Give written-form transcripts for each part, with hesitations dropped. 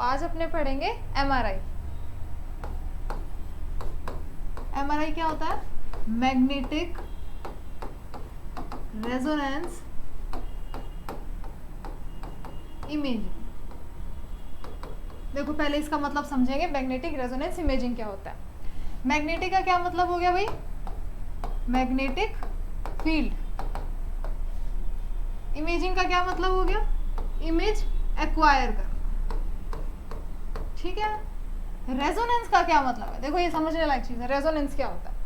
आज अपने पढ़ेंगे एमआरआई। एमआरआई क्या होता है? Magnetic resonance imaging. देखो पहले इसका मतलब समझेंगे, मैग्नेटिक रेजोनेंस इमेजिंग क्या होता है। मैग्नेटिक का क्या मतलब हो गया भाई? Magnetic field. इमेजिंग का क्या मतलब हो गया? इमेज एक्वायर करना। ठीक है। रेजोनेंस का क्या मतलब है? देखो ये समझने लायक चीज है। रेजोनेंस क्या होता है?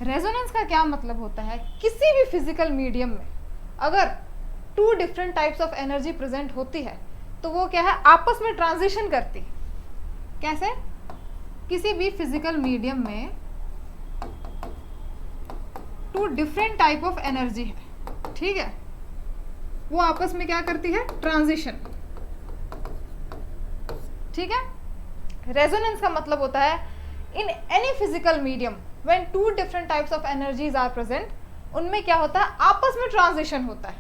रेजोनेंस का क्या मतलब होता है? किसी भी फिजिकल मीडियम में अगर two different types of energy present होती है तो वो क्या है? आपस में ट्रांजिशन करती है। कैसे? किसी भी फिजिकल मीडियम में two different type of energy है, ठीक है, वो आपस में क्या करती है? ट्रांजिशन। ठीक है। रेजोनेंस का मतलब होता है in any physical medium when two different types of energies are present, उनमें क्या होता है? आपस में ट्रांजिशन होता है।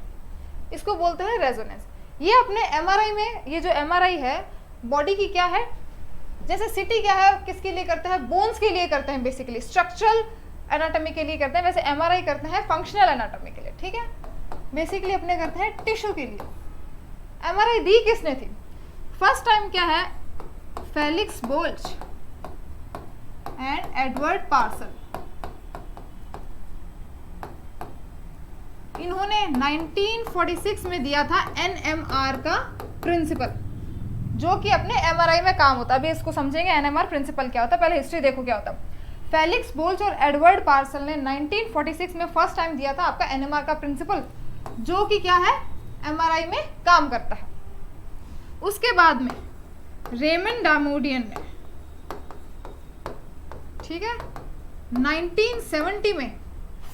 इसको बोलते हैं रेजोनेंस। ये अपने एमआरआई में, ये जो एमआरआई है बॉडी की क्या है? जैसे सीटी क्या है, किसके लिए करते हैं? बोन्स के लिए करते हैं, बेसिकली स्ट्रक्चरल एनाटॉमी के लिए करते हैं। वैसे एमआरआई करते हैं फंक्शनल एनाटॉमी के लिए। ठीक है। बेसिकली अपने करते हैं टिश्यू के लिए। एमआरआई दी किसने थी? फर्स्ट टाइम क्या है? Felix Bloch and Edward Purcell. इन्होंने 1946 में दिया था एनएमआर का प्रिंसिपल, जो कि अपने एमआरआई में काम होता है। अभी इसको समझेंगे एनएमआर प्रिंसिपल क्या होता है। पहले हिस्ट्री देखो क्या होता है। फेलिक्स बोल्च और एडवर्ड पार्सल ने 1946 में फर्स्ट टाइम दिया था आपका एनएमआर का प्रिंसिपल, जो कि क्या है? एमआरआई में काम करता है। उसके बाद में रेमंड डामोडियन ने, ठीक है, 1970 में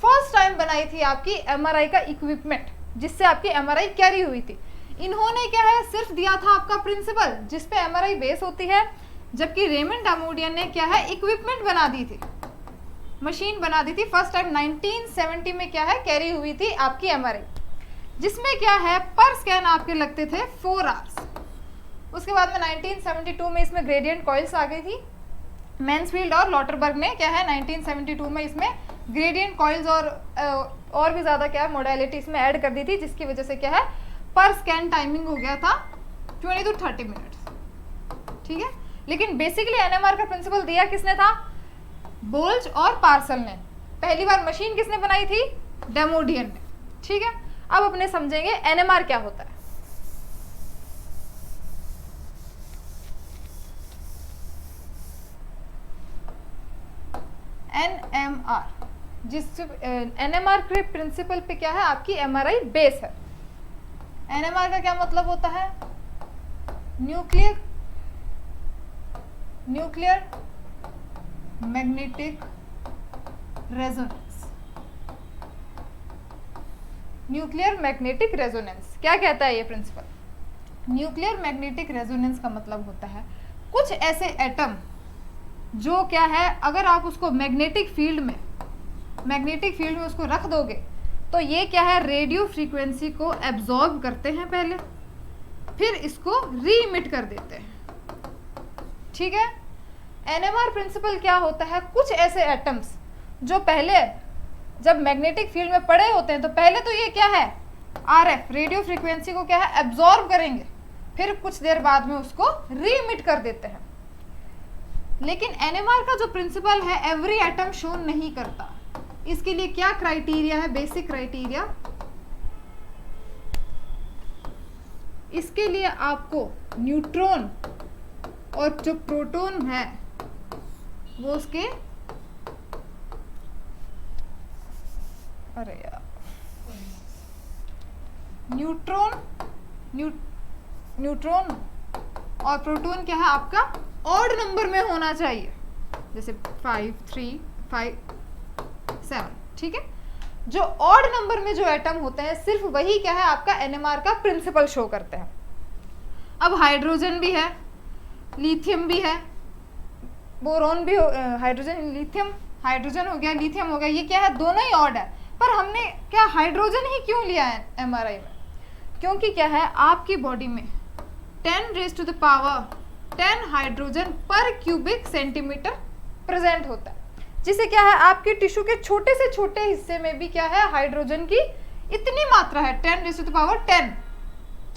फर्स्ट टाइम बनाई थी आपकी एमआरआई का इक्विपमेंट, जिससे आपकी एमआरआई कैरी हुई थी। इन्होंने क्या है? सिर्फ दिया था आपका प्रिंसिपल जिस पे एमआरआई बेस होती है, जबकि रेमंड डामोडियन ने क्या है? इक्विपमेंट बना दी थी, मशीन बना दी थी। फर्स्ट टाइम 1970 में क्या है? कैरी हुई थी आपकी एमआरआई, जिसमें क्या है? पर स्कैन आपके लगते थे 4 आवर्स। उसके बाद में 1972 में इसमें ग्रेडियंट कॉइल्स आ गई थी। मैंसफील्ड और लॉटरबर्ग ने क्या है 1972 में इसमें ग्रेडियंट कॉइल्स और भी ज़्यादा क्या है मोडेलिटी इसमें ऐड कर दी थी, जिसकी वजह से क्या है पर स्कैन टाइमिंग हो गया था 20 to 30 मिनट्स। ठीक है। लेकिन बेसिकली एनएमआर का प्रिंसिपल दिया किसने था? बोल्च और पार्सल ने। पहली बार मशीन किसने बनाई थी? डामोडियन ने। ठीक है। अब अपने समझेंगे एनएमआर क्या होता है। एनएमआर, जिस एनएमआर के प्रिंसिपल पे क्या है? आपकी एमआरआई बेस है। एनएमआर का क्या मतलब होता है? Nuclear magnetic resonance. Nuclear magnetic resonance क्या कहता है ये प्रिंसिपल? न्यूक्लियर मैग्नेटिक रेजोनेंस का मतलब होता है कुछ ऐसे एटम जो क्या है, अगर आप उसको मैग्नेटिक फील्ड में उसको रख दोगे तो ये क्या है? रेडियो फ्रीक्वेंसी को एब्जॉर्ब करते हैं पहले, फिर इसको रीइमिट कर देते हैं। ठीक है। एनएमआर प्रिंसिपल क्या होता है? कुछ ऐसे एटम्स जो पहले जब मैग्नेटिक फील्ड में पड़े होते हैं तो पहले तो ये क्या है? आरएफ रेडियो फ्रीक्वेंसी को क्या है? एब्जॉर्ब करेंगे, फिर कुछ देर बाद में उसको रीइमिट कर देते हैं। लेकिन एनएमआर का जो प्रिंसिपल है एवरी एटम शो नहीं करता। इसके लिए क्या क्राइटेरिया है? बेसिक क्राइटेरिया, इसके लिए आपको न्यूट्रॉन और जो प्रोटॉन है वो उसके, अरे यार, न्यूट्रॉन और प्रोटॉन क्या है आपका? ऑड नंबर में होना चाहिए, जैसे 5, 3, 5, 7। ठीक है। जो ऑड नंबर में जो एटम होते हैं सिर्फ वही क्या है? आपका एनएमआर का प्रिंसिपल शो करते हैं। अब हाइड्रोजन भी है, लिथियम भी है, बोरोन भी, हाइड्रोजन लिथियम, हाइड्रोजन हो गया, लिथियम हो गया, ये क्या है? दोनों ही ऑड है। पर हमने क्या हाइड्रोजन ही क्यों लिया है एमआरआई में? क्योंकि क्या है? आपकी बॉडी में 10 raised to the power 10 hydrogen पर क्यूबिक सेंटीमीटर प्रेजेंट होता है, जिसे क्या है आपके टिश्यू के छोटे से छोटे हिस्से में भी क्या है हाइड्रोजन की इतनी मात्रा है 10⁻10,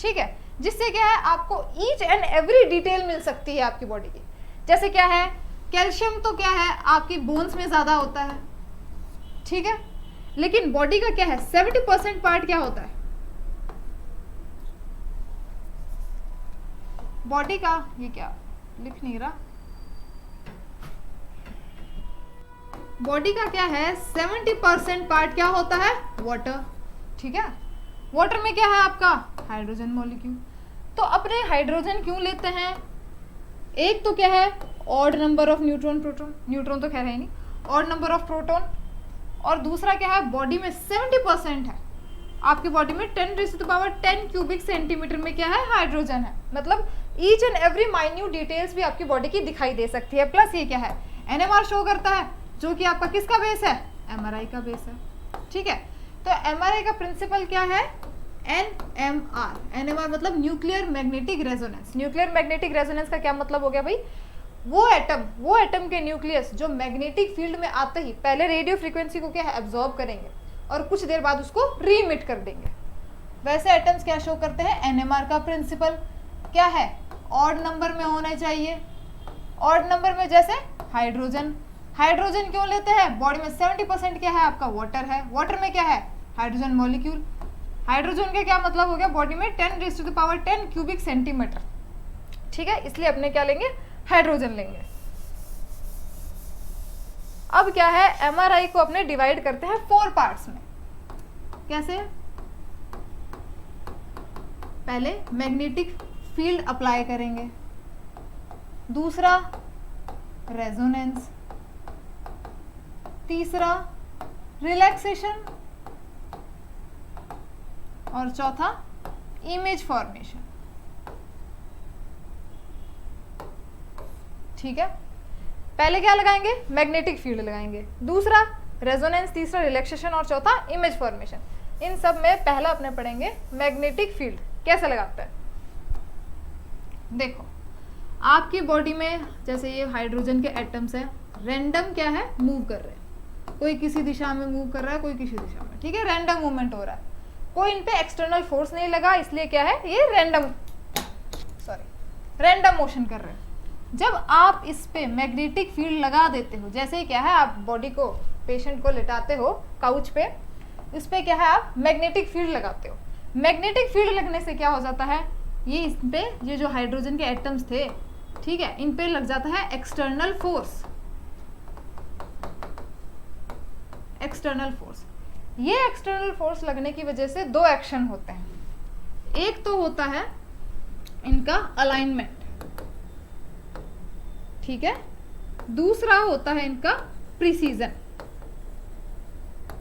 ठीक है, जिससे क्या है आपको ईच एंड एवरी डिटेल मिल सकती है आपकी बॉडी की। जैसे क्या है कैल्शियम तो क्या है आपकी बोन्स में ज्यादा होता है, ठीक है, लेकिन बॉडी का क्या है 70% पार्ट क्या होता है बॉडी का, ये क्या लिख नहीं रहा, बॉडी का क्या है 70% पार्ट क्या होता है वाटर, ठीक है। वाटर में क्या है आपका हाइड्रोजन मॉलिक्यूल। तो अपने हाइड्रोजन क्यों लेते हैं, एक तो क्या है odd number of neutron proton, neutron तो खैर है नहीं, ऑड नंबर ऑफ प्रोटॉन, और दूसरा क्या है बॉडी में 70% है, आपकी बॉडी में 10⁻10 क्यूबिक सेंटीमीटर में क्या है हाइड्रोजन है, मतलब each and every minute details भी आपकी बॉडी की दिखाई दे सकती है। प्लस ये क्या है एनएमआर शो करता है, जो कि आपका किसका बेस है एमआरआई का बेस है, ठीक है। तो एमआरआई का प्रिंसिपल क्या है एनएमआर, एनएमआर मतलब nuclear magnetic resonance. Nuclear magnetic resonance का क्या मतलब हो गया भाई, वो एटम के न्यूक्लियस जो मैग्नेटिक फील्ड में आते ही पहले रेडियो फ्रीक्वेंसी को क्या है एब्जॉर्ब करेंगे और कुछ देर बाद उसको रीमिट कर देंगे, वैसे एटम्स क्या शो करते हैं एनएमआर का प्रिंसिपल क्या है ऑड नंबर में होना चाहिए। ऑड नंबर में जैसे हाइड्रोजन, हाइड्रोजन क्यों लेते हैं, बॉडी में 70% क्या है आपका वाटर है, वाटर में क्या है हाइड्रोजन मॉलिक्यूल, हाइड्रोजन का क्या मतलब हो गया बॉडी में 10⁻10 क्यूबिक सेंटीमीटर, ठीक है, इसलिए अपने क्या लेंगे हाइड्रोजन लेंगे। अब क्या है एमआरआई को अपने डिवाइड करते हैं 4 पार्ट्स में, कैसे, पहले मैग्नेटिक फील्ड अप्लाई करेंगे, दूसरा रेजोनेंस, तीसरा रिलैक्सेशन और चौथा इमेज फॉर्मेशन, ठीक है। पहले क्या लगाएंगे मैग्नेटिक फील्ड लगाएंगे, दूसरा रेजोनेंस, तीसरा रिलैक्सेशन और चौथा इमेज फॉर्मेशन। इन सब में पहला अपने पढ़ेंगे मैग्नेटिक फील्ड कैसे लगाते हैं। देखो आपकी बॉडी में जैसे ये हाइड्रोजन के एटम्स है रैंडम क्या है मूव कर रहे हैं, कोई किसी दिशा में मूव कर रहा है कोई किसी दिशा में, ठीक है, रैंडम मूवमेंट हो रहा है, कोई इन पे एक्सटर्नल फोर्स नहीं लगा, इसलिए क्या है ये रैंडम मोशन कर रहे हैं। जब आप इस पे मैग्नेटिक फील्ड लगा देते हो, जैसे ही क्या है आप बॉडी को पेशेंट को लेटाते हो काउच पे, इस पे क्या है आप मैग्नेटिक फील्ड लगाते हो, मैग्नेटिक फील्ड लगने से क्या हो जाता है ये इस पे ये जो हाइड्रोजन के एटम्स थे, ठीक है, इन पे लग जाता है एक्सटर्नल फोर्स, एक्सटर्नल फोर्स। ये एक्सटर्नल फोर्स लगने की वजह से दो एक्शन होते हैं, एक तो होता है इनका अलाइनमेंट, ठीक है, दूसरा होता है इनका प्रिसीजन,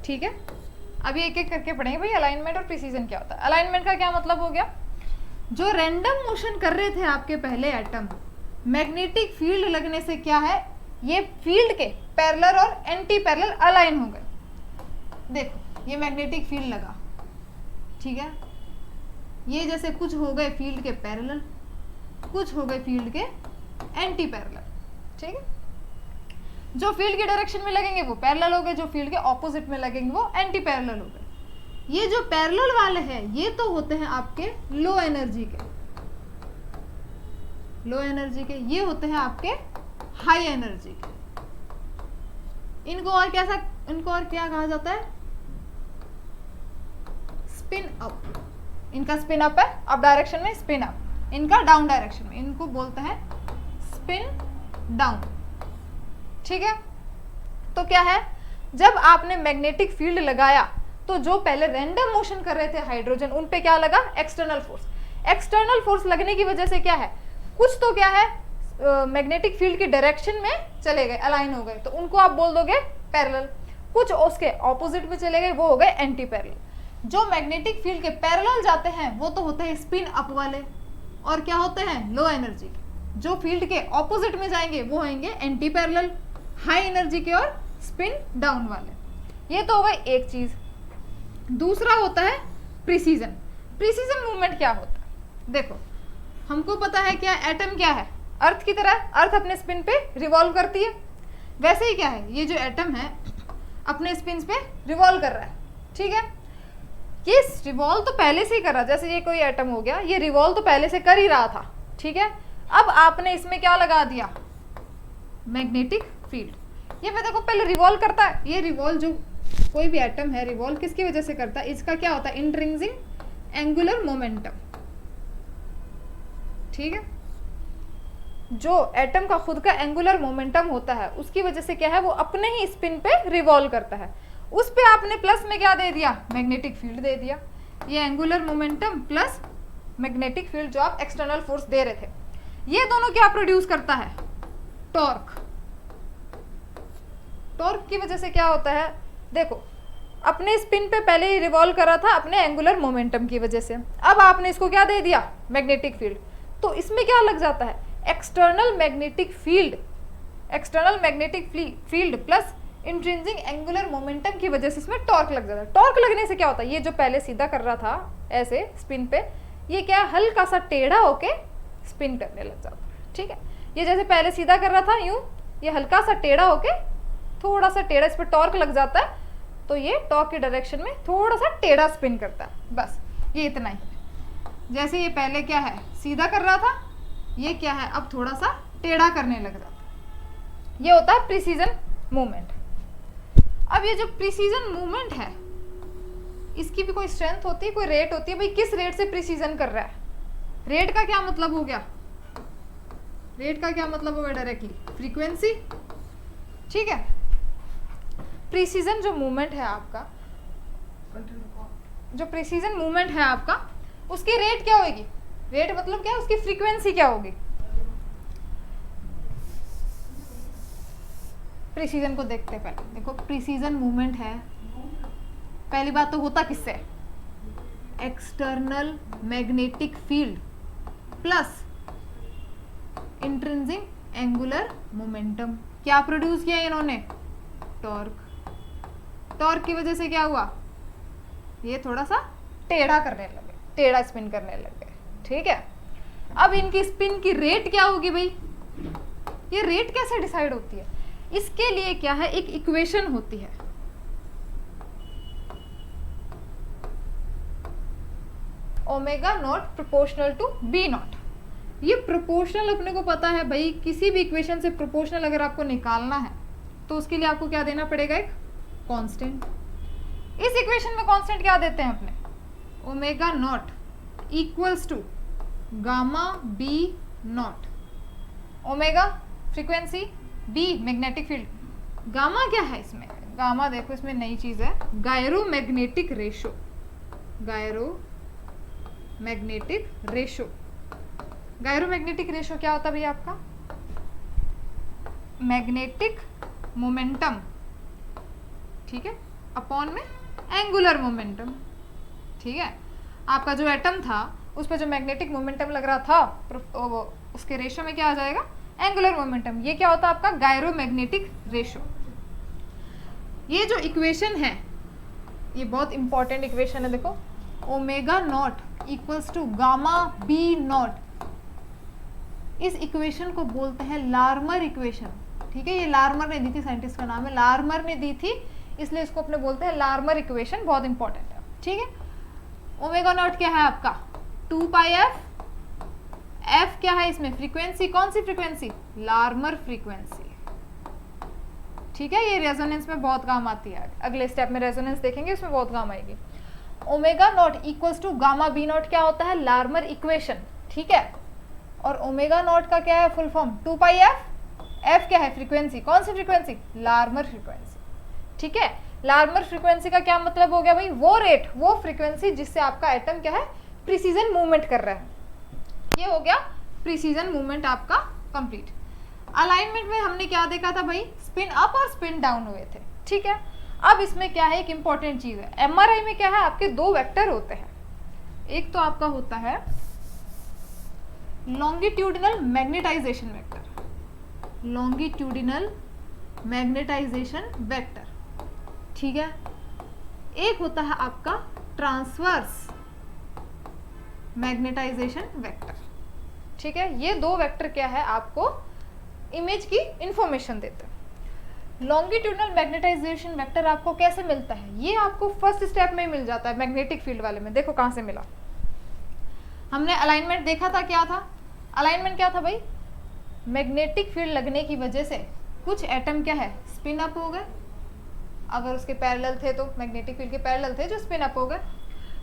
ठीक है। अभी एक एक करके पढ़ेंगे भाई अलाइनमेंट और प्रिसीजन क्या होता है। अलाइनमेंट का क्या मतलब हो गया, जो रैंडम मोशन कर रहे थे आपके पहले एटम, मैग्नेटिक फील्ड लगने से क्या है ये फील्ड के पैरेलल और एंटी पैरेलल अलाइन हो गए। देखो ये मैग्नेटिक फील्ड लगा, ठीक है, ये जैसे कुछ हो गए फील्ड के पैरेलल, कुछ हो गए फील्ड के एंटी पैरेलल, ठीक है। जो फील्ड की डायरेक्शन में लगेंगे वो पैरेलल हो गए, जो फील्ड के ऑपोजिट में लगेंगे वो एंटी पैरेलल हो गए। ये जो पैरेलल वाले हैं ये तो होते हैं आपके लो एनर्जी के, लो एनर्जी के, ये होते हैं आपके हाई एनर्जी के। इनको और कैसा, इनको और क्या कहा जाता है, स्पिन अप। इनका स्पिन अप है अप डायरेक्शन में, स्पिन अप, इनका डाउन डायरेक्शन में, इनको बोलते हैं स्पिन डाउन, ठीक है। तो क्या है जब आपने मैग्नेटिक फील्ड लगाया तो जो पहले रैंडम मोशन कर रहे थे हाइड्रोजन उन पे क्या लगा एक्सटर्नल फोर्स। एक्सटर्नल फोर्स लगने की वजह से क्या है कुछ तो क्या है मैग्नेटिक फील्ड की डायरेक्शन में चले गए, अलाइन हो गए, तो उनको आप बोल दोगे पैरेलल। कुछ उसके ऑपोजिट में चले गए वो हो गए एंटी पैरेलल। जो मैग्नेटिक फील्ड के पैरेलल जाते हैं वो तो होते हैं स्पिन अप वाले, और क्या होते हैं लो एनर्जी के। जो फील्ड के ऑपोजिट में जाएंगे वो होंगे एंटी पैरेलल, हाई एनर्जी के और स्पिन डाउन वाले। ये तो हो गई एक चीज। दूसरा होता है प्रिसीजन। प्रिसीजन मूवमेंट क्या होता है, देखो हमको पता है क्या एटम क्या है अर्थ की तरह, अर्थ अपने स्पिन पे रिवॉल्व करती है, वैसे ही क्या है ये जो एटम है अपने स्पिन पे रिवॉल्व कर रहा है, ठीक है। ये रिवॉल्व तो पहले से ही कर रहा है, जैसे ये कोई एटम हो गया, ये रिवॉल्व तो पहले से कर ही रहा था, ठीक है। अब आपने इसमें क्या लगा दिया, मैग्नेटिक फील्ड। ये देखो पहले रिवॉल्व करता है, ये रिवॉल्व जो कोई भी एटम है रिवॉल्व किसकी वजह से करता है, इसका क्या होता है, इंट्रिंसिक एंगुलर मोमेंटम, ठीक है। जो एटम का खुद का एंगुलर मोमेंटम होता है उसकी वजह से क्या है, वो अपने ही स्पिन पे रिवॉल्व करता है, उस पे आपने प्लस में क्या दे दिया, मैग्नेटिक फील्ड दे दिया। ये angular momentum plus magnetic field जो आप एक्सटर्नल फोर्स दे रहे थे, ये दोनों क्या प्रोड्यूस करता है, टॉर्क। टॉर्क की वजह से क्या होता है, देखो अपने स्पिन पे पहले ही रिवॉल्व करा था अपने एंगुलर मोमेंटम की वजह से, अब आपने इसको क्या दे दिया, मैग्नेटिक फील्ड, तो इसमें क्या लग जाता है, external magnetic field, external magnetic field plus intrinsic angular momentum की वजह से इसमें टॉर्क लग जाता है। टॉर्क लगने से क्या होता है, ये जो पहले सीधा कर रहा था ऐसे स्पिन पे, ये क्या हल्का सा टेढ़ा होके स्पिन करने लग जाता है, ठीक है। ये जैसे पहले सीधा कर रहा था यूं, ये हल्का सा टेढ़ा होके थोड़ा सा टेढ़ा, इस पर टॉर्क लग जाता है, तो ये टॉर्क की डायरेक्शन में थोड़ा सा टेढ़ा स्पिन करता है, बस ये इतना ही। जैसे ये पहले क्या है सीधा कर रहा था, ये क्या है अब थोड़ा सा टेढ़ा करने लग जाता है, ये होता है प्रिसीजन मूवमेंट। अब ये जो प्रिसीजन मूवमेंट है इसकी भी कोई स्ट्रेंथ होती है, कोई रेट होती है, भाई किस रेट से प्रिसीजन कर रहा है। रेट का क्या मतलब हो गया, रेट का क्या मतलब होगा, डायरेक्टली फ्रीक्वेंसी, ठीक है। प्रिसीजन जो मूवमेंट है आपका, जो प्रिसीजन मूवमेंट है आपका, उसकी रेट क्या होगी, रेट मतलब क्या, उसकी फ्रीक्वेंसी क्या होगी। प्रिसीजन को देखते हैं पहले, देखो प्रिसीजन मूवमेंट है, पहली बात तो होता किससे, external magnetic field plus intrinsic angular momentum, क्या प्रोड्यूस किया इन्होंने, टॉर्क। टॉर्क की वजह से क्या हुआ, ये थोड़ा सा टेढ़ा करने लगे, टेढ़ा स्पिन करने लगे, ठीक है। अब इनकी स्पिन की रेट क्या होगी भाई, ये रेट कैसे डिसाइड होती है, इसके लिए क्या है, एक इक्वेशन होती है, omega naught proportional to B naught. ये प्रोपोर्शनल अपने को पता है भाई, किसी भी इक्वेशन से प्रोपोर्शनल अगर आपको निकालना है तो उसके लिए आपको क्या देना पड़ेगा, एक कांस्टेंट। इस इक्वेशन में कांस्टेंट क्या देते हैं अपने, omega naught equals to gamma B naught. Omega frequency, B magnetic field, gamma क्या है इसमें, गामा देखो इसमें नई चीज है, gyromagnetic ratio, gyromagnetic ratio. Gyromagnetic ratio क्या होता है भैया आपका, मैग्नेटिक मोमेंटम, ठीक है, अपॉन में एंगुलर मोमेंटम, ठीक है। आपका जो एटम था उस पर जो मैग्नेटिक मोमेंटम लग रहा था, उसके रेशो में क्या आ जाएगा, एंगुलर मोमेंटम। ये क्या होता है आपका, गायरोमैग्नेटिक रेशो। ये जो इक्वेशन है ये बहुत इंपॉर्टेंट इक्वेशन है, देखो omega naught equals to gamma B naught, इस इक्वेशन को बोलते हैं लार्मर इक्वेशन, ठीक है। ये लार्मर ने दी थी, साइंटिस्ट का नाम है लार्मर ने दी थी, इसलिए इसको अपने बोलते हैं लार्मर इक्वेशन, बहुत इंपॉर्टेंट है, ठीक है। ओमेगा नॉट क्या है आपका 2 पाई एफ, एफ क्या है इसमें फ्रीक्वेंसी, कौन सी फ्रीक्वेंसी, लार्मर फ्रीक्वेंसी, ठीक है। ये रेजोनेंस में बहुत काम आती है, अगले स्टेप में रेजोनेंस देखेंगे उसमें बहुत काम आएगी। Omega naught equals to gamma B naught क्या होता है, लार्मर इक्वेशन, ठीक है। और ओमेगा नॉट का क्या है full form 2 pi F, F क्या है फ्रीक्वेंसी, कौन सी फ्रीक्वेंसी, लार्मर फ्रीक्वेंसी, ठीक है। लार्मर फ्रीक्वेंसी का क्या मतलब हो गया भाई, वो रेट, वो फ्रीक्वेंसी जिससे आपका एटम क्या है प्रिसीजन मूवमेंट कर रहा है, ये हो गया प्रिसीजन मूवमेंट आपका कंप्लीट। अलाइनमेंट में हमने क्या देखा था भाई, स्पिन अप और स्पिन डाउन हुए थे, ठीक है। अब इसमें क्या है, एक इंपॉर्टेंट चीज है, एमआरआई में क्या है आपके दो वेक्टर होते हैं, एक तो आपका होता है longitudinal magnetisation vector, longitudinal magnetisation vector, ठीक है। एक होता है आपका ट्रांसवर्स मैग्नेटाइजेशन वेक्टर, ठीक है, ये दो वेक्टर क्या है आपको इमेज की इंफॉर्मेशन देते हैं। लॉन्गिट्यूडनल मैग्नेटाइजेशन वेक्टर आपको कैसे मिलता है, ये आपको फर्स्ट स्टेप में मिल जाता है मैग्नेटिक फील्ड वाले में। देखो कहाँ से मिला, हमने अलाइनमेंट देखा था, क्या था अलाइनमेंट, क्या था भाई, मैग्नेटिक फील्ड लगने की वजह से कुछ एटम क्या है स्पिन अप हो गए, अगर उसके पैरेलल थे तो मैग्नेटिक फील्ड के पैरेलल थे जो स्पिन अप हो गए,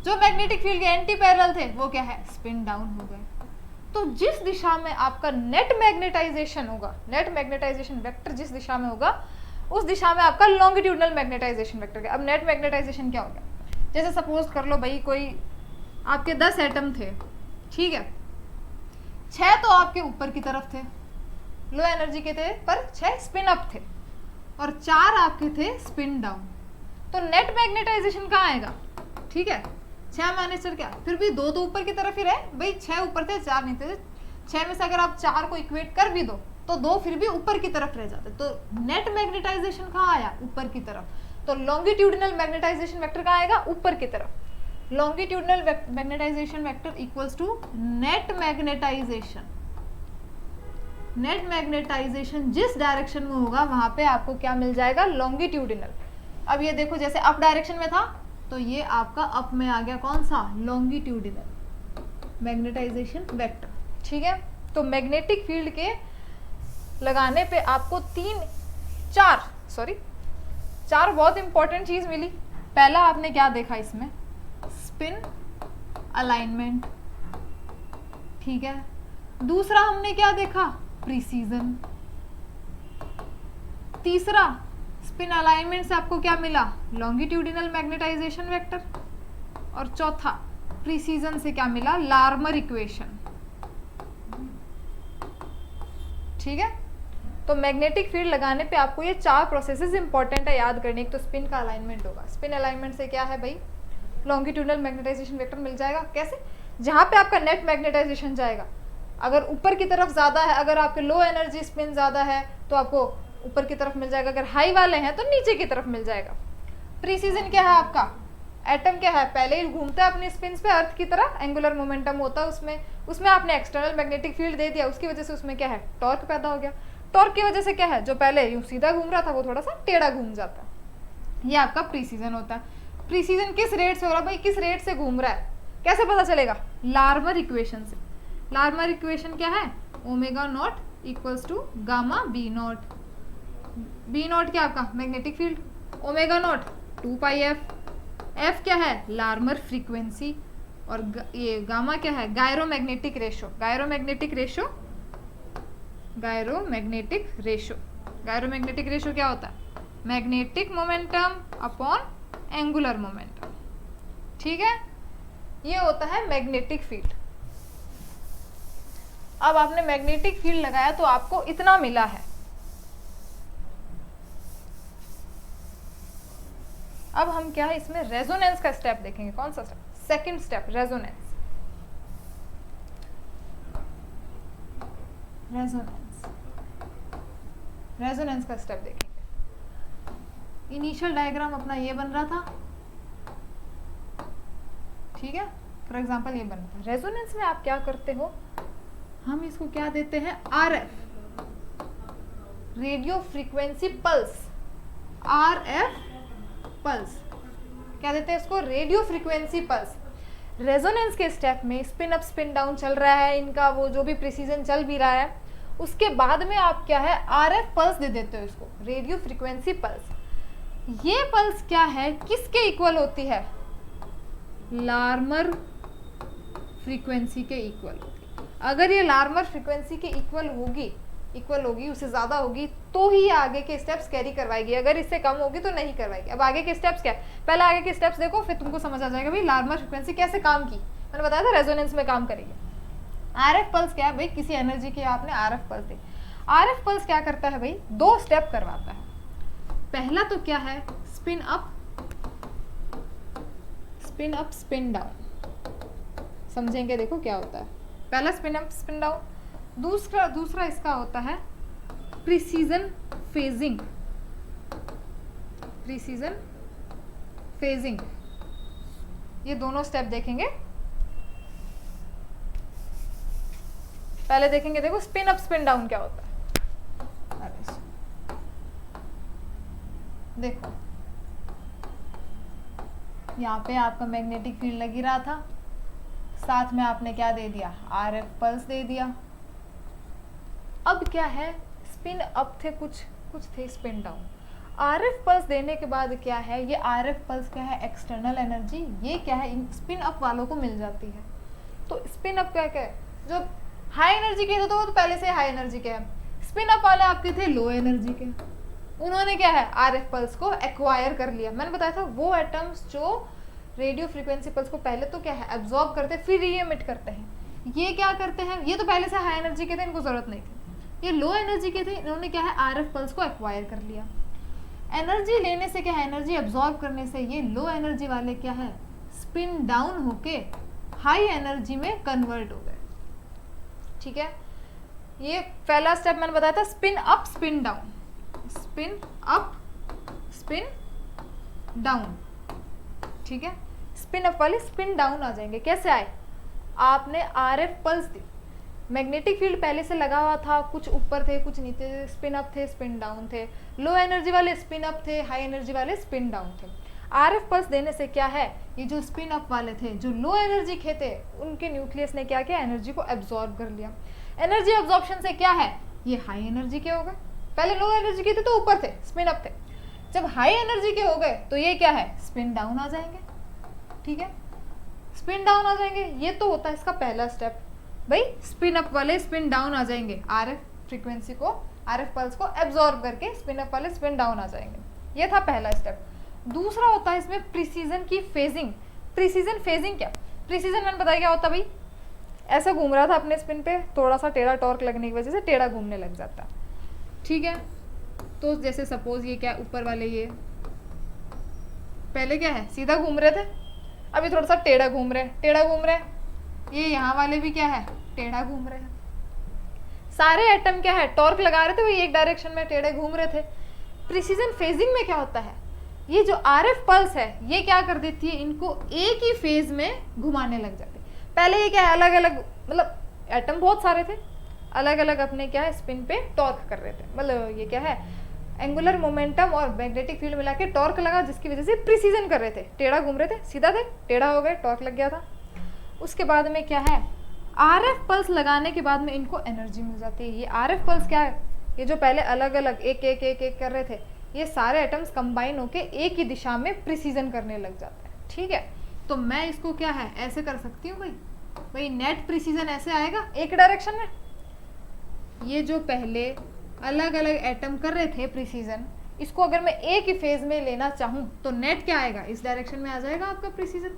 जो मैग्नेटिक फील्ड के एंटी पैरेलल थे वो क्या है स्पिन डाउन हो गए। तो जिस दिशा में आपका नेट मैग्नेटाइजेशन होगा, नेट मैग्नेटाइजेशन वेक्टर जिस दिशा में होगा उस दिशा में आपका लॉन्गिट्यूडनल मैग्नेटाइजेशन वेक्टर। अब नेट मैग्नेटाइजेशन क्या हो गया, जैसे सपोज कर लो भाई कोई आपके 10 एटम थे, ठीक है, 6 तो आपके ऊपर की तरफ थे, लो एनर्जी के थे, पर 6 स्पिन अप थे और 4 आपके थे स्पिन डाउन। तो नेट मैग्नेटाइजेशन कहाँ आएगा, ठीक है, 6 माइनस 4 क्या, फिर भी 2 तो ऊपर की तरफ ही रहे भाई, 6 ऊपर थे 4 नहीं थे, 6 में से अगर आप 4 को इक्वेट कर भी दो तो 2 फिर भी ऊपर की तरफ रह जाते, तो नेट मैग्नेटाइजेशन कहाँ आया ऊपर की तरफ। तो लॉन्गिट्यूडनल मैग्नेटाइजेशन वेक्टर कहाँ आएगा ऊपर की तरफ। Longitudinal magnetisation vector equals to net magnetisation. Net magnetisation जिस डायरेक्शन में होगा वहां पे आपको क्या मिल जाएगा लॉन्गिट्यूडिनल। अब ये देखो जैसे अप डायरेक्शन में था तो ये आपका अप में आ गया कौन सा लॉन्गिट्यूडिनल मैग्नेटाइजेशन वेक्टर, ठीक है। तो मैग्नेटिक फील्ड के लगाने पे आपको चार बहुत इंपॉर्टेंट चीज मिली। पहला आपने क्या देखा इसमें स्पिन अलाइनमेंट, ठीक है। दूसरा हमने क्या देखा प्रीसीजन। तीसरा स्पिन अलाइनमेंट से आपको क्या मिला लॉन्गिट्यूडिनल मैग्नेटाइजेशन वेक्टर। और चौथा प्रीसीजन से क्या मिला लार्मर इक्वेशन, ठीक है। तो मैग्नेटिक फील्ड लगाने पे आपको ये 4 प्रोसेसेस इंपॉर्टेंट है याद करने। एक तो स्पिन का अलाइनमेंट होगा, स्पिन अलाइनमेंट से क्या है भाई लॉन्गिट्यूडिनल मैग्नेटाइजेशन वेक्टर मिल जाएगा। कैसे, जहां पे आपका नेट मैग्नेटाइजेशन जाएगा, अगर ऊपर की तरफ ज्यादा है, अगर आपके लो एनर्जी स्पिन ज्यादा है तो आपको ऊपर की तरफ मिल जाएगा, अगर हाई वाले हैं तो नीचे की तरफ मिल जाएगा। प्रीसीजन क्या है आपका एटम क्या है पहले ही घूमता है अपने स्पिन पे अर्थ की तरह, एंगुलर मोमेंटम होता है उसमें आपने एक्सटर्नल मैग्नेटिक फील्ड दे दिया, उसकी वजह से उसमें क्या है टॉर्क पैदा हो गया। टॉर्क की वजह से क्या है जो पहले यूं सीधा घूम रहा था वो थोड़ा सा टेढ़ा घूम जाता है। ये आपका प्रीसीजन होता है। प्रीसीजन किस रेट से हो रहा है भाई, किस रेट से घूम रहा है कैसे पता चलेगा लार्मर इक्वेशन से। लार्मर इक्वेशन क्या है omega naught equals to gamma B naught. B naught क्या आपका magnetic field, omega naught 2 pi F, F क्या है लार्मर फ्रीक्वेंसी, और ये गामा क्या है गायरोमैग्नेटिक रेशो। गायरोमैग्नेटिक रेशो क्या होता है magnetic momentum upon angular momentum, ठीक है। ये होता है मैग्नेटिक फील्ड। अब आपने मैग्नेटिक फील्ड लगाया तो आपको इतना मिला है। अब हम क्या है इसमें रेजोनेंस का स्टेप देखेंगे। कौन सा step, second step resonance. Resonance का स्टेप देखेंगे। इनिशियल डायग्राम अपना ये बन रहा था, ठीक है, फॉर एग्जांपल ये बन रहा था। रेजोनेंस में आप क्या करते हो, हम इसको क्या देते हैं RF radio frequency pulse, RF pulse क्या देते हैं इसको रेडियो फ्रीक्वेंसी पल्स। रेजोनेंस के स्टेप में स्पिन अप स्पिन डाउन चल रहा है, इनका वो जो भी प्रिसीजन चल भी रहा है, उसके बाद में आप क्या है आरएफ पल्स दे देते हो इसको रेडियो फ्रीक्वेंसी पल्स। ये पल्स क्या है किसके इक्वल होती है लार्मर फ्रीक्वेंसी के इक्वल होती है। अगर ये लार्मर फ्रीक्वेंसी के इक्वल होगी उससे ज्यादा होगी तो ही आगे के स्टेप्स कैरी करवाएगी, अगर इससे कम होगी तो नहीं करवाएगी। अब आगे के स्टेप्स क्या है, पहले आगे के स्टेप्स देखो फिर तुमको समझ आ जाएगा भाई लार्मर फ्रीक्वेंसी कैसे काम की। मैंने बताया था रेजोनेंस में काम करेगी। आरएफ पल्स क्या है भाई, किसी एनर्जी के आपने आरएफ पल्स दी। आरएफ पल्स क्या करता है भाई 2 स्टेप करवाता है। पहला तो क्या है स्पिन अप स्पिन डाउन, समझेंगे देखो क्या होता है। पहला स्पिन अप स्पिन डाउन, दूसरा इसका होता है प्रीसीजन फेजिंग। ये दोनों स्टेप देखेंगे। पहले देखेंगे, देखो स्पिन अप स्पिन डाउन क्या होता है। अरे देखो यहाँ पे आपका मैग्नेटिक फील्ड लग ही रहा था, साथ में आपने क्या दे दिया, आरएफ पल्स दे दिया। अब क्या है, स्पिन अप थे, कुछ थे स्पिन डाउन। आरएफ पल्स देने के बाद क्या है, ये आरएफ पल्स क्या है, एक्सटर्नल एनर्जी, ये क्या है, इन स्पिन अप वालों को मिल जाती है। तो स्पिन अप क्या है, जो हाई एनर्जी के थे तो वो तो पहले से हाई एनर्जी के हैं, स्पिन अप वाले आपके थे लो एनर्जी के, उन्होंने क्या है आरएफ पल्स को एक्वायर कर लिया। मैंने बताया था वो एटम्स जो रेडियो फ्रीक्वेंसी पल्स को पहले तो क्या है एब्जॉर्ब करते फिर री एमिट करते हैं, ये क्या करते हैं, ये तो पहले से हाई एनर्जी के थे, इनको जरूरत नहीं थी, ये लो एनर्जी के थे, इन्होंने क्या है आरएफ पल्स को एक्वायर कर लिया। एनर्जी लेने से क्या है, एनर्जी एब्जॉर्ब करने से ये लो एनर्जी वाले क्या है स्पिन डाउन होके हाई एनर्जी में कन्वर्ट हो गए। ठीक है, ये पहला स्टेप मैंने बताया था, spin up spin down, spin up spin down. ठीक है, स्पिन अप वाले स्पिन डाउन आ जाएंगे। कैसे आए, आपने आरएफ पल्स दी, मैग्नेटिक फील्ड पहले से लगा हुआ था, कुछ ऊपर थे कुछ नीचे थे, स्पिन अप थे स्पिन डाउन थे, लो एनर्जी वाले स्पिन अप थे, हाई एनर्जी वाले स्पिन डाउन थे। आरएफ पल्स देने से क्या है, ये जो स्पिन अप वाले थे जो लो एनर्जी के थे, उनके न्यूक्लियस ने क्या किया, एनर्जी को एब्जॉर्ब कर लिया। एनर्जी एब्जॉर्प्शन से क्या है, ये हाई एनर्जी के हो गए, पहले लो एनर्जी के थे तो ऊपर थे स्पिन अप थे, जब हाई एनर्जी के हो गए तो ये क्या है स्पिन डाउन आ जाएंगे। ठीक है, स्पिन डाउन आ जाएंगे, ये तो होता है इसका पहला स्टेप भाई, स्पिन अप वाले स्पिन डाउन आ जाएंगे, आरएफ फ्रीक्वेंसी को आरएफ पल्स को एब्जॉर्ब करके स्पिन अप वाले स्पिन डाउन आ जाएंगे, ये था पहला स्टेप। दूसरा होता है इसमें प्रिसीजन की फेजिंग। प्रिसीजन फेजिंग क्या, प्रिसीजन मैंने बताया क्या होता भाई, ऐसा घूम रहा था अपने स्पिन पे, थोड़ा सा टेढ़ा टॉर्क लगने की वजह से टेढ़ा घूमने लग जाता। ठीक है, तो जैसे सपोज ये क्या ऊपर वाले ये पहले क्या है सीधा घूम रहे थे, अभी थोड़ा सा टेढ़ा घूम रहे, टेढ़ा घूम रहे, ये यहाँ वाले भी क्या है टेढ़ा घूम रहे हैं। सारे एटम क्या है टॉर्क लगा रहे थे, वही एक डायरेक्शन में टेढ़े घूम रहे थे। प्रिसीजन फेजिंग में क्या होता है, ये जो आरएफ पल्स है ये क्या कर देती है, इनको एक ही फेज में घुमाने लग जाते। पहले ये क्या है अलग अलग, मतलब एटम बहुत सारे थे, अलग अलग अपने क्या है स्पिन पे टॉर्क कर रहे थे, मतलब ये क्या है एंगुलर मोमेंटम और मैग्नेटिक फील्ड मिला के टॉर्क लगा, जिसकी वजह से प्रिसीजन कर रहे थे, टेढ़ा घूम रहे थे, सीधा थे टेढ़ा हो गए, टॉर्क लग गया था। उसके बाद में क्या है आरएफ पल्स लगाने के बाद में इनको एनर्जी मिल जाती है। ये आरएफ पल्स क्या है, ये जो पहले अलग अलग एक एक एक एक कर रहे थे, ये सारे एटम्स कंबाइन होके एक ही दिशा में प्रिसीजन करने लग जाते हैं। ठीक है, तो मैं इसको क्या है ऐसे कर सकती हूँ भाई नेट प्रिसीजन ऐसे आएगा एक डायरेक्शन में, ये जो पहले अलग अलग एटम कर रहे थे प्रिसीजन, इसको अगर मैं एक ही फेज में लेना चाहूँ तो नेट क्या आएगा, इस डायरेक्शन में आ जाएगा आपका प्रिसीजन,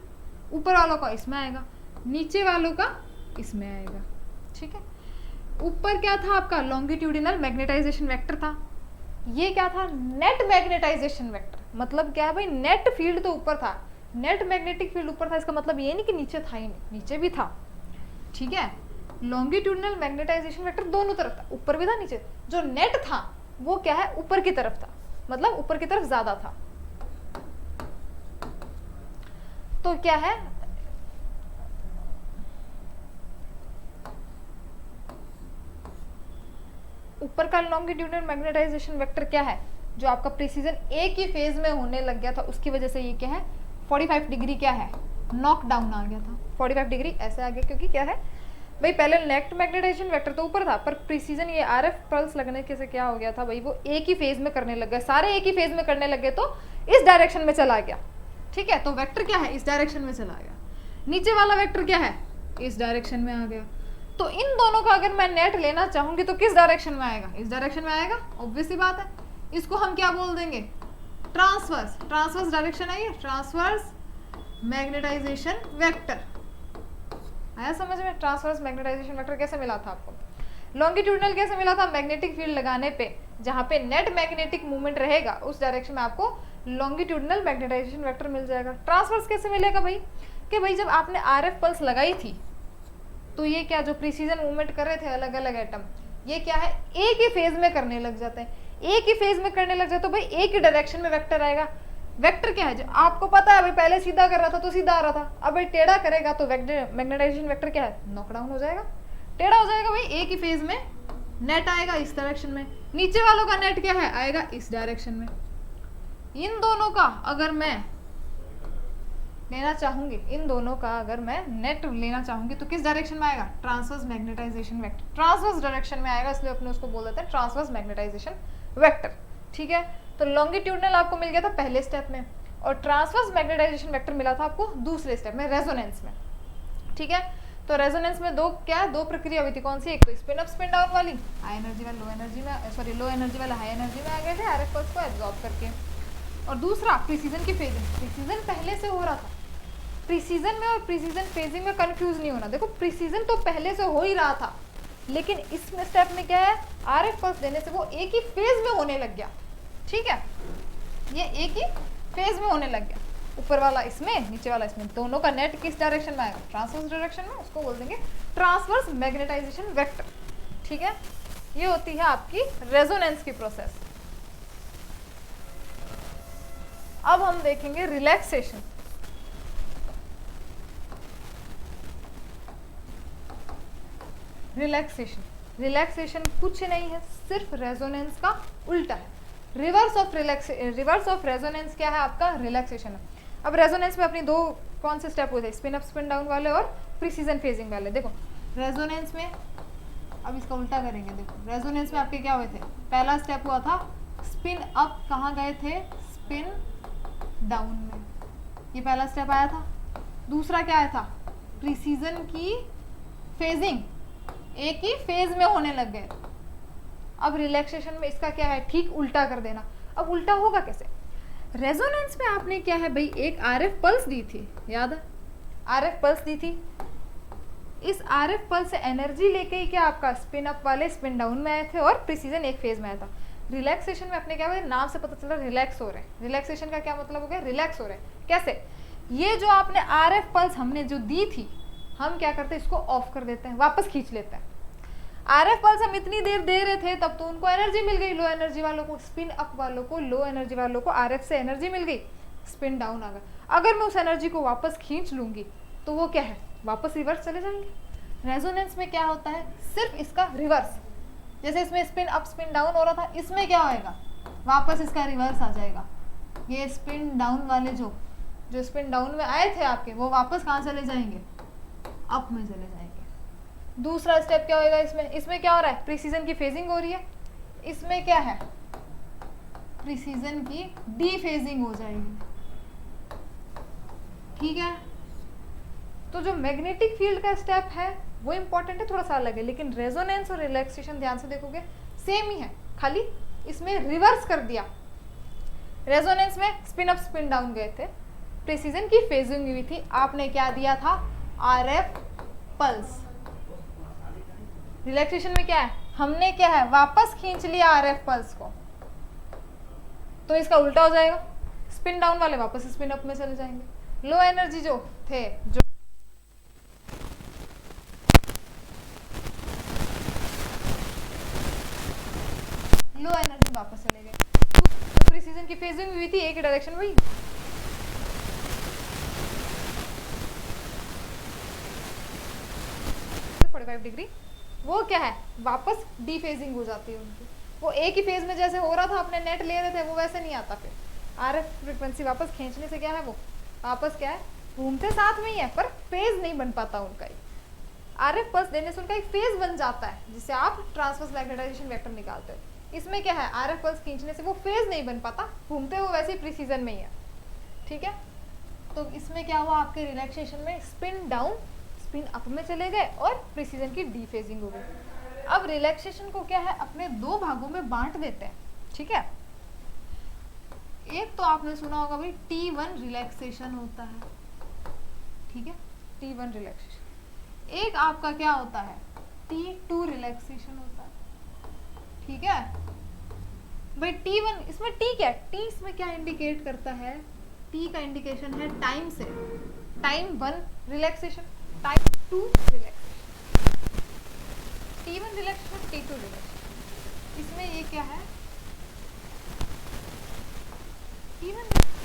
ऊपर वालों का इसमें आएगा, नीचे वालों का इसमें आएगा। ठीक है, ऊपर क्या था आपका लॉन्गिट्यूडिनल मैग्नेटाइजेशन वेक्टर था, ये क्या था नेट मैग्नेटाइजेशन वेक्टर। मतलब क्या है भाई, नेट फील्ड तो ऊपर था, नेट मैग्नेटिक फील्ड ऊपर था, इसका मतलब ये नहीं कि नीचे था ही नहीं, नीचे भी था। ठीक है, लॉन्गिट्यूडिनल मैग्नेटाइजेशन वेक्टर दोनों तरफ था, ऊपर भी था नीचे, जो नेट था वो क्या है ऊपर की तरफ था, मतलब ऊपर की तरफ ज्यादा था। तो क्या है ऊपर का लॉन्गिट्यूडिनल मैग्नेटाइजेशन वेक्टर क्या है, जो आपका प्रिसीजन एक ही फेज में होने लग गया था, उसकी वजह से ये क्या है 45 डिग्री क्या है नॉक डाउन आ गया था। 45 डिग्री ऐसे आ गया क्योंकि क्या है भाई पहले नेट मैग्नेटाइजेशन वेक्टर तो ऊपर था, पर प्रिसीजन ये आरएफ पल्स लगने के से क्या हो गया था भाई, वो एक ही फेज में करने लग गए, सारे एक ही फेज में करने लग गए, तो इस डायरेक्शन में चला गया। ठीक है, तो वेक्टर क्या है इस डायरेक्शन में चला गया, नीचे वाला वेक्टर क्या है इस डायरेक्शन में आ गया। तो इन दोनों का अगर मैं नेट लेना चाहूंगी तो किस डायरेक्शन में आएगा, इस डायरेक्शन में आएगा, ऑब्वियस सी बात है। इसको हम क्या बोल देंगे ट्रांसवर्स, ट्रांसवर्स डायरेक्शन है ये, ट्रांसवर्स मैग्नेटाइजेशन वेक्टर। आया समझ में, ट्रांसवर्स मैग्नेटाइजेशन वेक्टर कैसे मिला था आपको, लॉन्गिट्यूडिनल कैसे मिला था, मैग्नेटिक फील्ड लगाने पे जहाँ पे नेट मैग्नेटिक मूवमेंट रहेगा उस डायरेक्शन में आपको लॉन्गिट्यूडिनल मैग्नेटाइजेशन वेक्टर मिल जाएगा। ट्रांसवर्स कैसे मिलेगा भाई, कि भाई जब आपने आरएफ पल्स लगाई थी तो ये क्या जो प्रिसीजन मूवमेंट कर रहे थे अलग अलग एटम, ये क्या है एक ही फेज में करने लग जाते हैं, एक ही फेज में करने लग जाते तो भाई एक ही डायरेक्शन में वेक्टर आएगा। वेक्टर क्या है जो आपको पता है, अभी पहले सीधा कर रहा था तो सीधा आ रहा था, अब भाई टेढ़ा करेगा तो मैग्नेटाइजेशन वेक्टर क्या है नॉकडाउन हो जाएगा। टेढ़ा हो जाएगा भाई, एक ही फेज में नेट आएगा इस डायरेक्शन में, नीचे वालों का नेट क्या है, आएगा इस डायरेक्शन में। इन दोनों का अगर मैं लेना चाहूंगी, इन दोनों का अगर मैं नेट लेना चाहूंगी तो किस डायरेक्शन में आएगा, transverse magnetisation vector, transverse direction में आएगा, इसलिए अपने उसको बोल देते हैं ट्रांसवर्स मैग्नेटाइजेशन वेक्टर। ठीक है, तो लॉन्गिट्यूडनल आपको मिल गया था पहले स्टेप में, और ट्रांसवर्स मैग्नेटाइजेशन वेक्टर मिला था आपको दूसरे स्टेप में, रेजोनेंस में। ठीक है, तो रेजोनेंस में दो प्रक्रिया हुई थी, कौन सी, एक तो स्पिन अप स्पिन डाउन वाली, हाई एनर्जी वाले लो एनर्जी में, सॉरी लो एनर्जी वाले हाई एनर्जी में आ गए थे आरएफ पल्स को एब्जॉर्ब करके, और दूसरा प्रीसीजन की फेजिंग। प्रीसीजन पहले से हो रहा था, प्रीसीजन में और प्रीसीजन फेजिंग में कंफ्यूज नहीं होना। देखो प्रीसीजन तो पहले से हो ही रहा था, लेकिन इस स्टेप में क्या है, आरएफ पल्स देने से वो एक ही फेज में होने लग गया। ठीक है, ये एक ही फेज में होने लग गया, ऊपर वाला इसमें, नीचे वाला इसमें, दोनों का नेट किस डायरेक्शन में आएगा, ट्रांसवर्स डायरेक्शन में, उसको बोल देंगे ट्रांसवर्स मैग्नेटाइजेशन वेक्टर। ठीक है, ये होती है आपकी रेजोनेंस की प्रोसेस। अब हम देखेंगे रिलैक्सेशन। रिलैक्सेशन कुछ नहीं है, सिर्फ रेजोनेंस का उल्टा है। रिवर्स ऑफ रेजोनेंस क्या है आपका, रिलैक्सेशन है। अब रेजोनेंस में अपनी दो कौन से स्टेप हुए थे, स्पिन अप स्पिन डाउन वाले और प्रीसीजन फेजिंग वाले। देखो रेजोनेंस में, अब इसका उल्टा करेंगे, देखो रेजोनेंस में आपके क्या हुए थे, पहला स्टेप हुआ था स्पिन अप, कहाँ गए थे, स्पिन डाउन में, ये पहला स्टेप आया था। दूसरा क्या आया था, प्रीसीजन की फेजिंग, एक ही फेज में होने लग गए। अब रिलैक्सेशन में इसका क्या है, ठीक उल्टा कर देना। अब उल्टा होगा कैसे, रेजोनेंस में आपने क्या है भाई, एक आरएफ पल्स दी थी, याद है आरएफ पल्स दी थी, इस आरएफ पल्स से एनर्जी लेके ही क्या आपका स्पिन अप वाले स्पिन डाउन में आए थे और प्रीसीजन एक फेज में आया था। रिलैक्सेशन में अपने क्या हुआ, नाम से पता चला रिलैक्स हो रहे हैं। रिलैक्सेशन का क्या मतलब हो गया, रिलैक्स हो रहे हैं। कैसे, ये जो आपने आरएफ पल्स हमने जो दी थी, हम क्या करते हैं, इसको ऑफ कर देते हैं, वापस खींच लेते हैं। आरएफ पल्स हम इतनी देर दे रहे थे, तब तो उनको एनर्जी मिल गई, लो एनर्जी वालों को, स्पिन अप वालों को, लो एनर्जी वालों को आरएफ से एनर्जी मिल गई, स्पिन डाउन आ गया। अगर मैं उस एनर्जी को वापस खींच लूंगी तो वो क्या है, वापस रिवर्स चले जाएंगे। रेजोनेंस में क्या होता है, सिर्फ इसका रिवर्स, जैसे इसमें स्पिन अप स्पिन डाउन हो रहा था, इसमें क्या होएगा, वापस इसका रिवर्स आ जाएगा। ये स्पिन डाउन वाले जो स्पिन डाउन में आए थे आपके, वो वापस कहाँ चले जाएंगे, अप में चले जाएंगे। दूसरा स्टेप क्या होएगा, इसमें क्या हो रहा है, प्रीसीजन की फेजिंग हो रही है, इसमें क्या है, प्रीसीजन की डी फेजिंग हो जाएगी। ठीक है, तो जो मैग्नेटिक फील्ड का स्टेप है वो इंपॉर्टेंट है, थोड़ा सा अलग है, लेकिन रेजोनेंस और रिलैक्सेशन ध्यान से देखोगे सेम ही है, खाली इसमें रिवर्स कर दिया। रेजोनेंस में स्पिन अप स्पिन डाउन गए थे, प्रीसीजन की फेजिंग हुई थी, आपने क्या दिया था, आरएफ पल्स। रिलैक्सेशन में क्या है, हमने क्या है, वापस खींच लिया आरएफ पल्स को, तो इसका उल्टा हो जाएगा, स्पिन डाउन वाले वापस स्पिन अप में चले जाएंगे। लो एनर्जी जो थे, जो लो एनर्जी वापस चले गए। तो प्रीसीजन की फेजिंग हुई थी एक ही डायरेक्शन में, 45 डिग्री, वो क्या है, वापस डी फेजिंग हो जाती है उनकी। वो एक ही फेज में जैसे हो रहा था, अपने नेट ले रहे थे, वो वैसे नहीं आता। फिर आरएफ फ्रीक्वेंसी वापस खींचने से क्या है, वो वापस क्या है, घूमते साथ में ही है, पर फेज नहीं बन पाता उनका। ही आरएफ पल्स देने से उनका एक फेज बन जाता है, जिससे आप ट्रांसवर्स मैग्नेटाइजेशन वेक्टर निकालते हो। इसमें क्या है, आरएफ पल्स खींचने से वो फेज नहीं बन पाता, घूमते वो वैसे ही प्रीसीजन में ही है। ठीक है, तो इसमें क्या हुआ, आपके रिलैक्सेशन में स्पिन डाउन स्पिन अप में चले गए और प्रीसीजन की डी फेजिंग हो गई। अब रिलैक्सेशन को क्या है, अपने दो भागों में बांट देते हैं। ठीक है, एक तो आपने सुना होगा भाई T1 रिलैक्सेशन होता है। ठीक है, T1 रिलैक्सेशन। एक आपका क्या होता है, T2 रिलैक्सेशन होता है। ठीक है भाई, T1 इसमें T क्या है, T इसमें क्या इंडिकेट करता है, T का इंडिकेशन है टाइम से, time 1 relaxation, time 2 relaxation, T1 relaxation, T2 relaxation. इसमें ये क्या है, T1 T1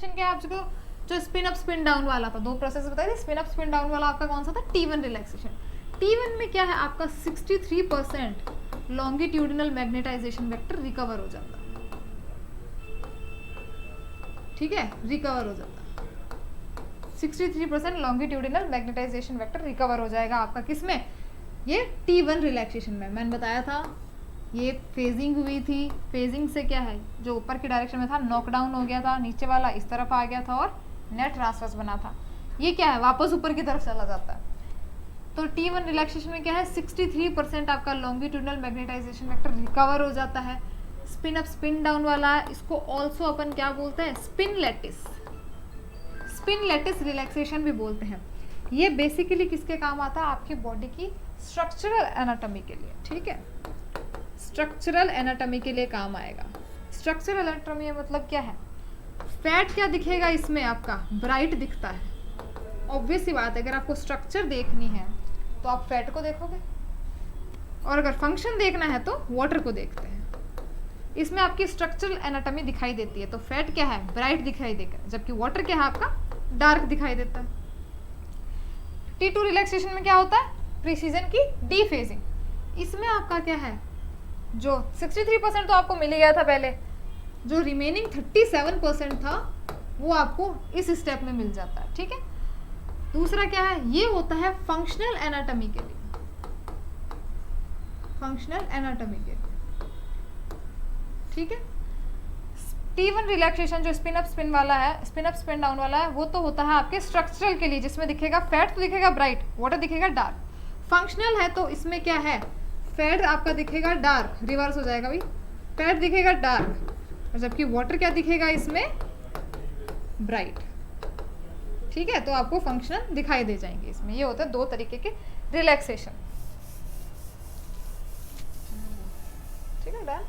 रिलैक्सेशन क्या है आपको, जो स्पिन अप स्पिन डाउन वाला था, 2 प्रोसेस बताए थे, स्पिन अप स्पिन डाउन वाला आपका कौन सा था, T1 रिलैक्सेशन। T1 में क्या है आपका 63% लॉन्गिट्यूडिनल मैग्नेटाइजेशन वेक्टर रिकवर हो जाता है, ठीक है, रिकवर हो जाता है 63% लॉन्गिट्यूडिनल मैग्नेटाइजेशन वेक्टर रिकवर हो जाएगा आपका किसमें, ये T1 रिलैक्सेशन में। मैंने बताया था ये फेजिंग हुई थी, फेजिंग से क्या है, जो ऊपर की डायरेक्शन में था नॉकडाउन हो गया था, नीचे वाला इस तरफ आ गया था और नेट ट्रांसवर्स बना था, ये क्या है वापस ऊपर की तरफ चला जाता है। तो T1 रिलैक्सेशन में क्या है 63% आपका लॉन्गिट्यूडिनल मैग्नेटाइजेशन वेक्टर रिकवर हो जाता है। स्पिन अप स्पिन डाउन वाला, इसको ऑल्सो अपन क्या बोलते हैं, स्पिन लैटिस रिलैक्सेशन भी बोलते हैं। ये बेसिकली किसके काम आता है, आपकी बॉडी की स्ट्रक्चरल एनाटॉमी के लिए, ठीक है, स्ट्रक्चरल एनाटॉमी के लिए काम आएगा। स्ट्रक्चरल एनाटॉमी मतलब क्या है, फैट क्या दिखेगा इसमें आपका, ब्राइट दिखता है, ऑब्वियस सी बात है, अगर आपको स्ट्रक्चर देखनी है तो आप फैट को देखोगे, और अगर फंक्शन देखना है तो वाटर को देखते हैं। इसमें आपकी स्ट्रक्चरल एनाटॉमी दिखाई देती है, तो फैट क्या है, ब्राइट दिखाई देगा, जबकि वाटर क्या है आपका, डार्क दिखाई देता है। T2 रिलैक्सेशन में क्या होता है, प्रीसीजन की डीफेजिंग। इसमें आपका क्या है, जो 63% तो आपको मिल ही गया था पहले, जो रिमेनिंग 37% था वो आपको इस स्टेप में मिल जाता है, ठीक है। दूसरा क्या है, ये होता है फंक्शनल एनाटॉमी के लिए, फंक्शनल एनाटॉमी के लिए, ठीक है। T1 रिलैक्सेशन जो स्पिन अप स्पिन वाला है, स्पिन अप स्पिन डाउन वाला है, वो तो होता है आपके स्ट्रक्चरल के लिए, जिसमें दिखेगा फैट तो दिखेगा ब्राइट, वाटर दिखेगा डार्क। फंक्शनल है तो इसमें क्या है, फैट आपका दिखेगा डार्क, रिवर्स हो जाएगा भाई, फैट दिखेगा डार्क, और जबकि वाटर क्या दिखेगा इसमें, ब्राइट, ठीक है। तो आपको फंक्शनल दिखाई दे जाएंगे इसमें। ये होते हैं 2 तरीके के रिलैक्सेशन, ठीक है डन।